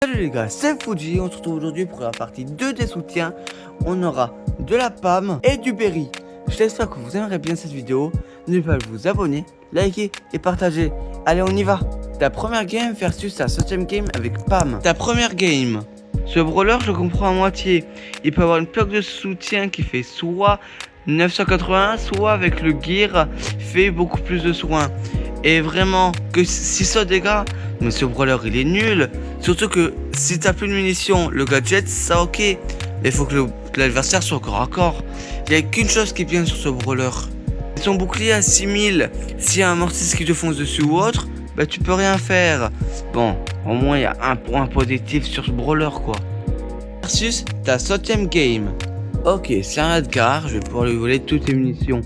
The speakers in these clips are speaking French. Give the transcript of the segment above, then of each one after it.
Salut les gars, c'est Fuji, on se retrouve aujourd'hui pour la partie 2 des soutiens. On aura de la Pam et du Berry. J'espère que vous aimerez bien cette vidéo. N'oubliez pas de vous abonner, liker et partager. Allez, on y va. Ta première game versus ta 7ème game avec Pam. Ta première game. Ce brawler, je comprends à moitié. Il peut avoir une plaque de soutien qui fait soit 981, soit avec le gear fait beaucoup plus de soins. Et vraiment, que 600 dégâts, mais ce brawler il est nul. Surtout que si t'as plus de munitions, le gadget ça ok. Mais il faut que l'adversaire soit corps à corps. Il n'y a qu'une chose qui est bien sur ce brawler. Son bouclier à 6000, s'il y a un mortis qui te fonce dessus ou autre, bah tu peux rien faire. Bon, au moins il y a un point positif sur ce brawler quoi. Versus ta 7ème game. Ok, c'est un Edgar, je vais pouvoir lui voler toutes les munitions.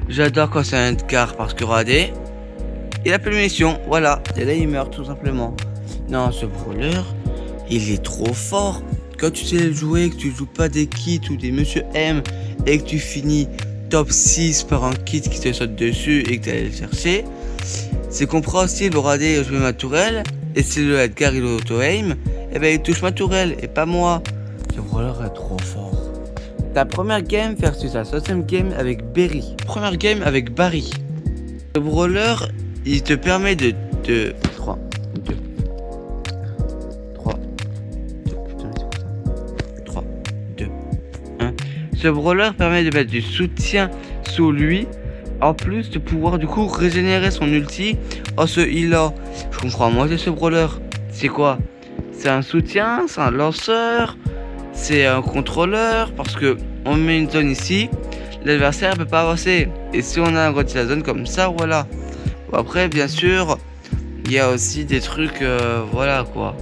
J'adore quand c'est un Edgar parce que regardez, il a plus de munitions, voilà, et là il meurt tout simplement. Non, ce brawler, il est trop fort. Quand tu sais le jouer, que tu joues pas des kits ou des Monsieur M et que tu finis top 6 par un kit qui te saute dessus et que tu allais le chercher, c'est compréhensible. Regardez, je mets ma tourelle et si le Edgar il auto-aim, et ben il touche ma tourelle et pas moi. Ce brawler est trop fort. Ta première game versus la 7ème game avec Berry. Première game avec Barry. Le brawler, il te permet de 3, 2, 3, 2, putain, c'est quoi ça 3, 2, 1. Ce brawler permet de mettre du soutien sous lui. En plus de pouvoir du coup régénérer son ulti en se healant. Je comprends moi de ce brawler. C'est quoi? C'est un soutien, c'est un lanceur, c'est un contrôleur parce que on met une zone ici, l'adversaire peut pas avancer. Et si on a agrandi la zone comme ça, voilà. Bon, après bien sûr, il y a aussi des trucs, voilà quoi.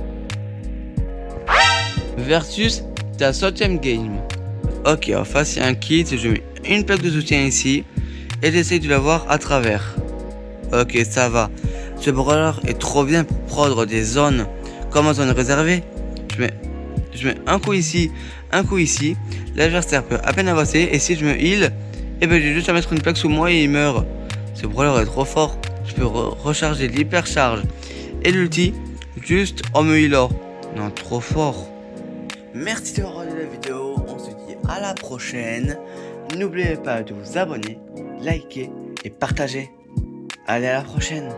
Versus ta 7ème game. Ok, en face il y a un kit, je mets une plaque de soutien ici et j'essaye de l'avoir à travers. Ok, ça va. Ce brawler est trop bien pour prendre des zones comme en zone réservée. Je mets un coup ici, un coup ici. L'adversaire peut à peine avancer et si je me heal, et ben j'ai juste à mettre une plaque sous moi et il meurt. Ce brawler est trop fort. Je peux recharger l'hypercharge et l'ulti juste en me healant. Non, trop fort. Merci d'avoir regardé la vidéo. On se dit à la prochaine. N'oubliez pas de vous abonner, liker et partager. Allez, à la prochaine.